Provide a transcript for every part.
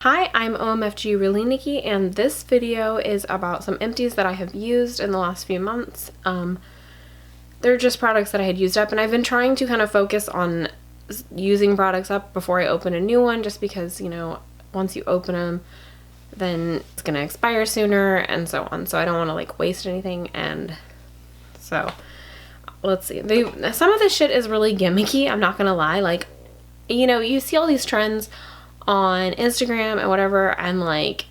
Hi, I'm OMFG Really Nikki, and this video is about some empties that I have used in the last few months. They're just products that I had used up, and I've been trying to kind of focus on using products up before I open a new one, just because, you know, once you open them, then it's gonna expire sooner and so on. So I don't want to like waste anything, and so let's see. Some of this shit is really gimmicky, I'm not gonna lie. Like, you know, you see all these trends on Instagram and whatever, and like,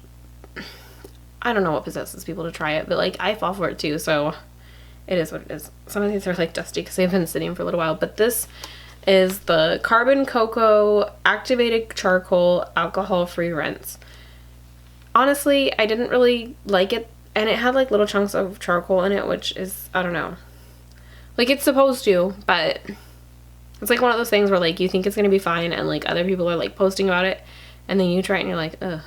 I don't know what possesses people to try it, but like, I fall for it too, so it is what it is. Some of these are like dusty because they've been sitting for a little while, but this is the Carbon Cocoa Activated Charcoal Alcohol-Free Rinse. Honestly, I didn't really like it, and it had like little chunks of charcoal in it, which is, I don't know, like it's supposed to, but it's like one of those things where like you think it's gonna be fine, and like other people are like posting about it, and then you try it and you're like, ugh.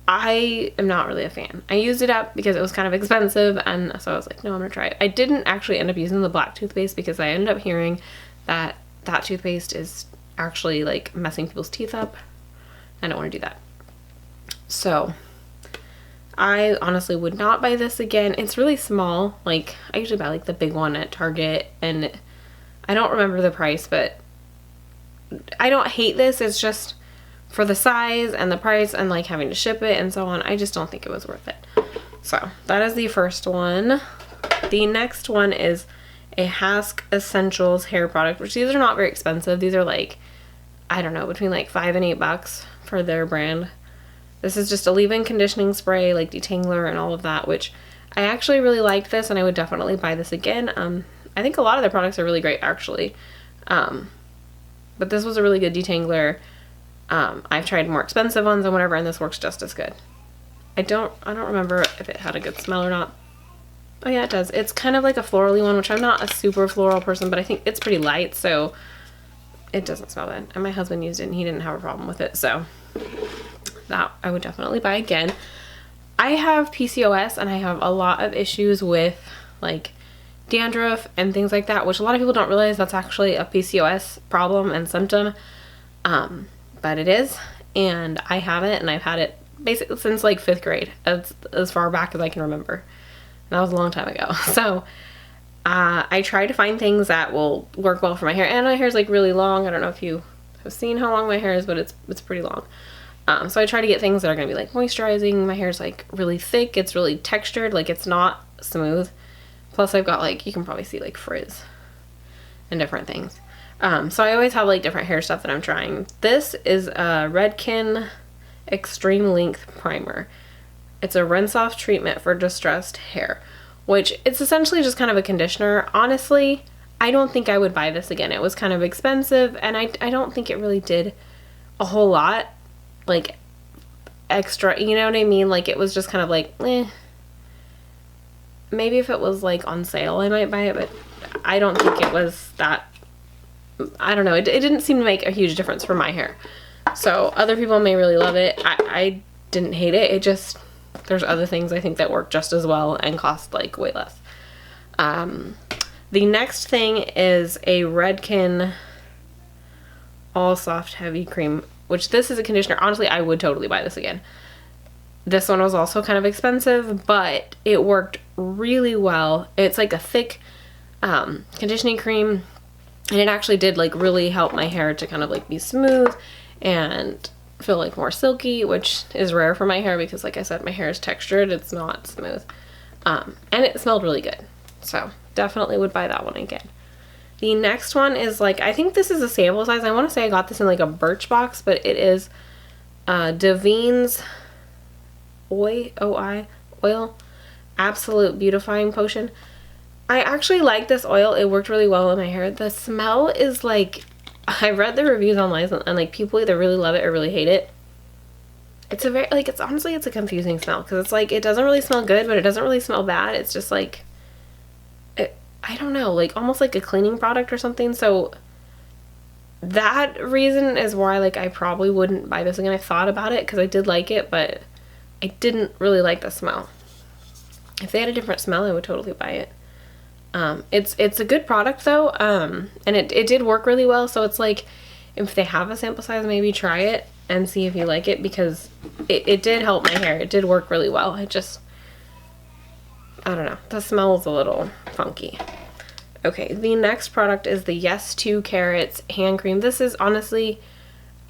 I am not really a fan. I used it up because it was kind of expensive, and so I was like, no, I'm gonna try it. I didn't actually end up using the black toothpaste because I ended up hearing that that toothpaste is actually like messing people's teeth up. I don't want to do that. So I honestly would not buy this again. It's really small. Like, I usually buy like the big one at Target, and I don't remember the price, but I don't hate this. It's just for the size and the price and like having to ship it and so on, I just don't think it was worth it. So that is the first one. The next one is a Hask Essentials hair product, which these are not very expensive. These are like, I don't know, between like $5 and $8 for their brand. This is just a leave-in conditioning spray, like detangler and all of that, which I actually really liked this, and I would definitely buy this again. I think a lot of their products are really great, actually. But this was a really good detangler. I've tried more expensive ones and whatever, and this works just as good. I don't remember if it had a good smell or not. Oh yeah, it does. It's kind of like a florally one, which I'm not a super floral person, but I think it's pretty light, so it doesn't smell bad. And my husband used it, and he didn't have a problem with it, so that I would definitely buy again. I have PCOS, and I have a lot of issues with like dandruff and things like that, which a lot of people don't realize that's actually a PCOS problem and symptom. But it is, and I have it, and I've had it basically since like 5th grade, as far back as I can remember. And that was a long time ago. So I try to find things that will work well for my hair, and my hair is like really long. I don't know if you have seen how long my hair is, but it's pretty long. So I try to get things that are gonna be like moisturizing. My hair is like really thick, it's really textured, like it's not smooth. Plus I've got like, you can probably see like frizz and different things. So I always have like different hair stuff that I'm trying. This is a Redken Extreme Length Primer. It's a rinse off treatment for distressed hair, which it's essentially just kind of a conditioner. Honestly, I don't think I would buy this again. It was kind of expensive, and I don't think it really did a whole lot like extra, you know what I mean? Like, it was just kind of like, eh. Maybe if it was like on sale I might buy it, but I don't think it was that. I don't know, it didn't seem to make a huge difference for my hair. So other people may really love it. I didn't hate it. It just, there's other things I think that work just as well and cost like way less. The next thing is a Redken All Soft Heavy Cream, which this is a conditioner. Honestly, I would totally buy this again. This one was also kind of expensive, but it worked really well. It's like a thick conditioning cream, and it actually did like really help my hair to kind of like be smooth and feel like more silky, which is rare for my hair because, like I said, my hair is textured, it's not smooth. And it smelled really good, so definitely would buy that one again. The next one is like, I think this is a sample size. I want to say I got this in like a Birch box, but it is Daveen's oil Absolute Beautifying Potion. I actually like this oil. It worked really well in my hair. The smell is like, I read the reviews online, and like people either really love it or really hate it. It's a very, like, it's honestly, it's a confusing smell because it's like, it doesn't really smell good, but it doesn't really smell bad. It's just like, I don't know, like almost like a cleaning product or something. So that reason is why like I probably wouldn't buy this again. I thought about it because I did like it, but I didn't really like the smell. If they had a different smell, I would totally buy it. It's a good product though, and it did work really well. So it's like, if they have a sample size, maybe try it and see if you like it, because it did help my hair. It did work really well. I don't know. The smell is a little funky. Okay, the next product is the Yes 2 Carrots hand cream. This is honestly,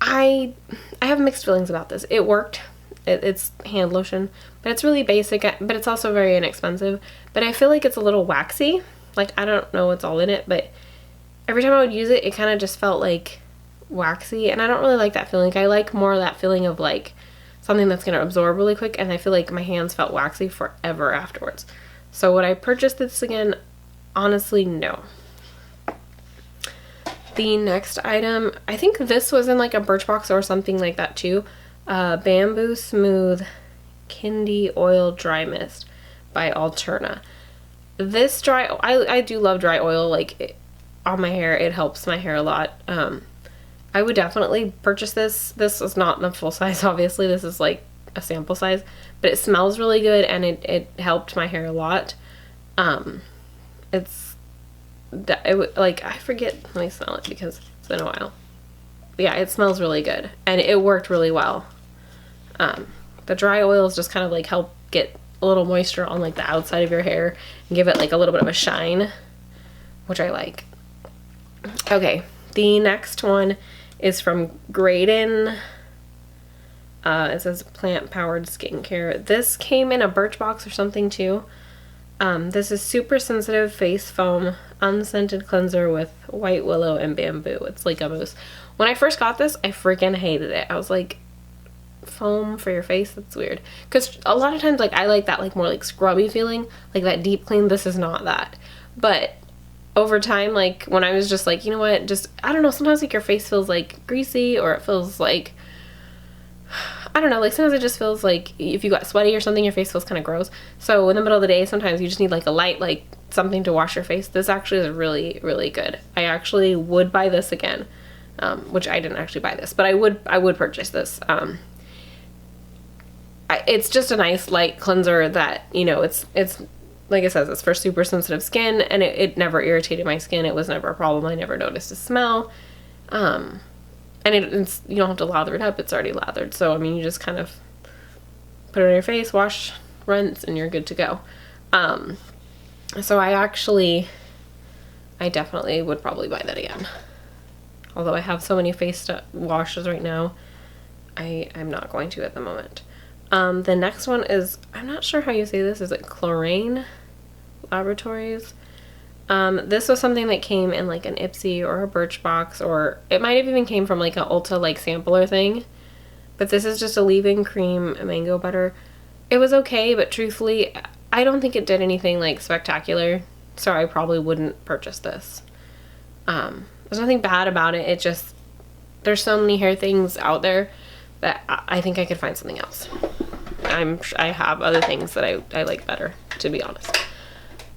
I have mixed feelings about this. It worked. It's hand lotion, but it's really basic, but it's also very inexpensive. But I feel like it's a little waxy. Like, I don't know what's all in it, but every time I would use it, it kind of just felt like waxy, and I don't really like that feeling. I like more of that feeling of like something that's going to absorb really quick, and I feel like my hands felt waxy forever afterwards. So would I purchase this again? Honestly, no. The next item, I think this was in like a Birchbox or something like that too. Bamboo Smooth Kindy Oil Dry Mist by Alterna. This I do love dry oil, like on my hair. It helps my hair a lot. I would definitely purchase this. This is not in a full size, obviously. This is like a sample size, but it smells really good, and it helped my hair a lot. Like, I forget, let me smell it because it's been a while. But yeah, it smells really good, and it worked really well. The dry oils just kind of like help get a little moisture on like the outside of your hair and give it like a little bit of a shine, which I like. Okay, the next one is from Graydon. It says plant powered skincare. This came in a Birchbox or something too. This is super sensitive face foam unscented cleanser with white willow and bamboo. It's like a mousse. When I first got this, I freaking hated it. I was like, foam for your face? That's weird. Because a lot of times, like, I like that like more like scrubby feeling, like that deep clean. This is not that. But over time, like when I was just like, you know what, just, I don't know, sometimes like your face feels like greasy, or it feels like, I don't know, like sometimes it just feels like if you got sweaty or something, your face feels kind of gross. So in the middle of the day, sometimes you just need like a light, like something to wash your face. This actually is really, really good. I actually would buy this again, which I didn't actually buy this, but I would purchase this. It's just a nice light cleanser that, you know, it's like it says, it's for super sensitive skin, and it never irritated my skin. It was never a problem. I never noticed a smell. And it's, you don't have to lather it up. It's already lathered. So, I mean, you just kind of put it on your face, wash, rinse, and you're good to go. So I definitely would probably buy that again. Although I have so many face washes right now, I'm not going to at the moment. The next one is, I'm not sure how you say this. Is it Chlorine Laboratories? This was something that came in like an Ipsy or a Birchbox, or it might have even came from like an Ulta like sampler thing. But this is just a leave-in cream mango butter. It was okay, but truthfully, I don't think it did anything like spectacular, so I probably wouldn't purchase this. There's nothing bad about it. It just, there's so many hair things out there that I think I could find something else. I have other things that I like better, to be honest.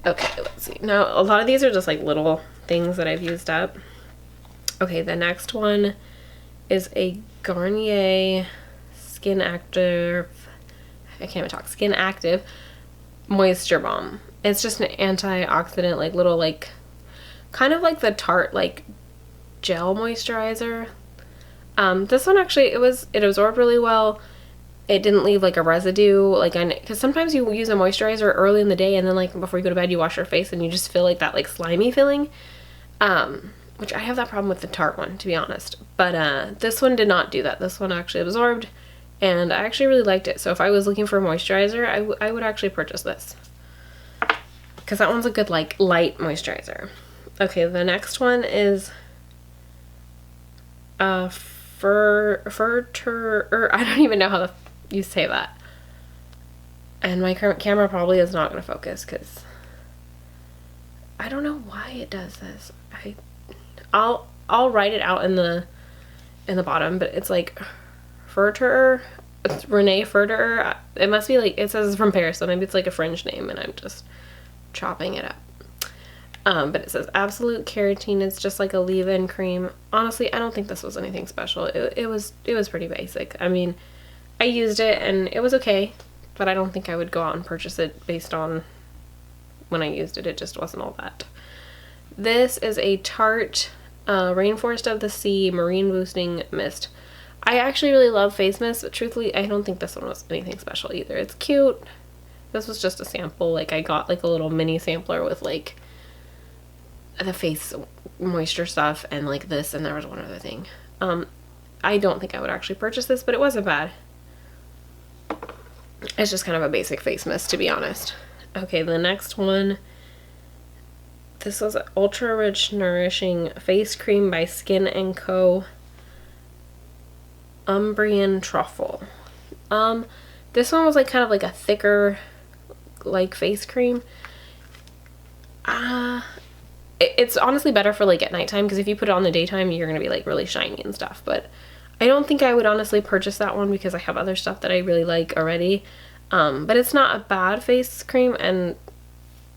Okay, let's see. Now, a lot of these are just like little things that I've used up. Okay, the next one is a Garnier Skin Active, I can't even talk, Skin Active Moisture Balm. It's just an antioxidant, like little like, kind of like the Tarte like gel moisturizer. This one actually, it absorbed really well. It didn't leave like a residue, like, because sometimes you use a moisturizer early in the day, and then like before you go to bed you wash your face and you just feel like that like slimy feeling, which I have that problem with the Tarte one, to be honest. But this one did not do that. This one actually absorbed, and I actually really liked it. So if I was looking for a moisturizer, I would actually purchase this, because that one's a good like light moisturizer. Okay, the next one is I don't even know how you say that. And my current camera probably is not going to focus because I don't know why it does this. I'll write it out in the bottom, but it's like Furter, it's Renee Furter. It must be like, it says it's from Paris, so maybe it's like a French name and I'm just chopping it up. But it says Absolute Keratin. It's just like a leave-in cream. Honestly, I don't think this was anything special. It was pretty basic. I mean, I used it and it was okay, but I don't think I would go out and purchase it based on when I used it. It just wasn't all that. This is a Tarte Rainforest of the Sea Marine Boosting Mist. I actually really love face mist, but truthfully, I don't think this one was anything special either. It's cute. This was just a sample. Like, I got like a little mini sampler with like the face moisture stuff and like this, and there was one other thing. I don't think I would actually purchase this, but it wasn't bad. It's just kind of a basic face mist, to be honest. Okay, the next one. This was Ultra Rich Nourishing Face Cream by Skin & Co. Umbrian Truffle. This one was like kind of like a thicker like face cream. It's honestly better for like at nighttime, because if you put it on the daytime, you're gonna be like really shiny and stuff. But I don't think I would honestly purchase that one because I have other stuff that I really like already. But it's not a bad face cream, and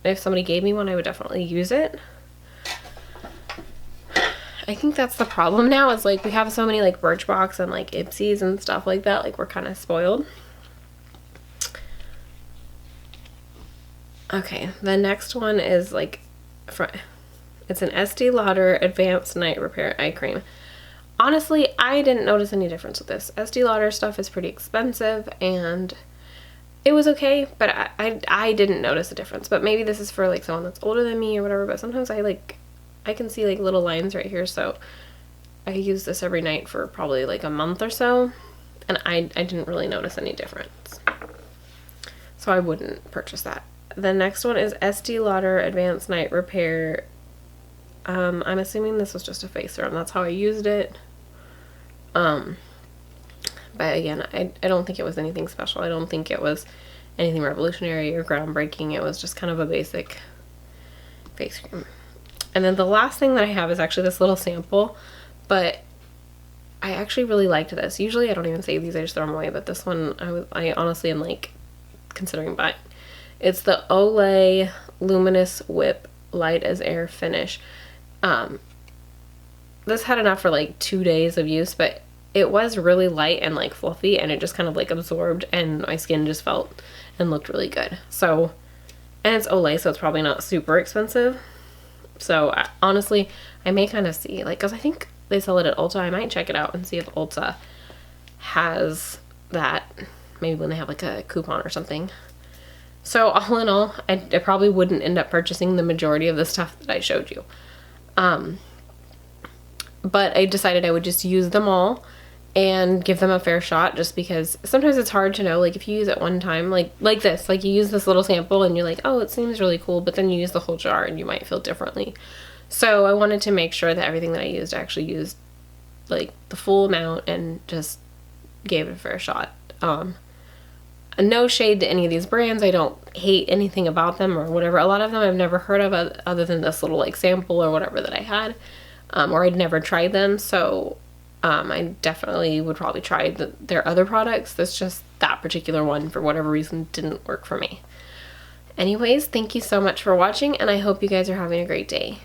if somebody gave me one, I would definitely use it. I think that's the problem now, is like we have so many like Birchbox and like Empties and stuff like that. Like, we're kind of spoiled. Okay, the next one is like, it's an Estee Lauder Advanced Night Repair Eye Cream. Honestly, I didn't notice any difference with this. Estee Lauder stuff is pretty expensive, and it was okay, but I didn't notice a difference. But maybe this is for like someone that's older than me or whatever, but sometimes I can see like little lines right here, so I use this every night for probably like a month or so, and I didn't really notice any difference. So I wouldn't purchase that. The next one is Estee Lauder Advanced Night Repair. I'm assuming this was just a face serum. That's how I used it. But again, I don't think it was anything special. I don't think it was anything revolutionary or groundbreaking. It was just kind of a basic face cream. And then the last thing that I have is actually this little sample, but I actually really liked this. Usually I don't even save these, I just throw them away, but this one I honestly am like considering buying. It's the Olay Luminous Whip Light as Air Finish. This had enough for like 2 days of use, but it was really light and like fluffy, and it just kind of like absorbed, and my skin just felt and looked really good. So, and it's Olay, so it's probably not super expensive. So honestly, I may kind of see, like, because I think they sell it at Ulta. I might check it out and see if Ulta has that, maybe when they have like a coupon or something. So all in all, I probably wouldn't end up purchasing the majority of the stuff that I showed you. But I decided I would just use them all and give them a fair shot, just because sometimes it's hard to know, like if you use it one time, like this, like you use this little sample and you're like, oh, it seems really cool, but then you use the whole jar and you might feel differently. So I wanted to make sure that everything that I used, I actually used like the full amount and just gave it a fair shot. No shade to any of these brands. I don't hate anything about them or whatever. A lot of them I've never heard of other than this little like sample or whatever that I had, or I'd never tried them. So I definitely would probably try their other products. That's just that particular one, for whatever reason, didn't work for me. Anyways, thank you so much for watching, and I hope you guys are having a great day.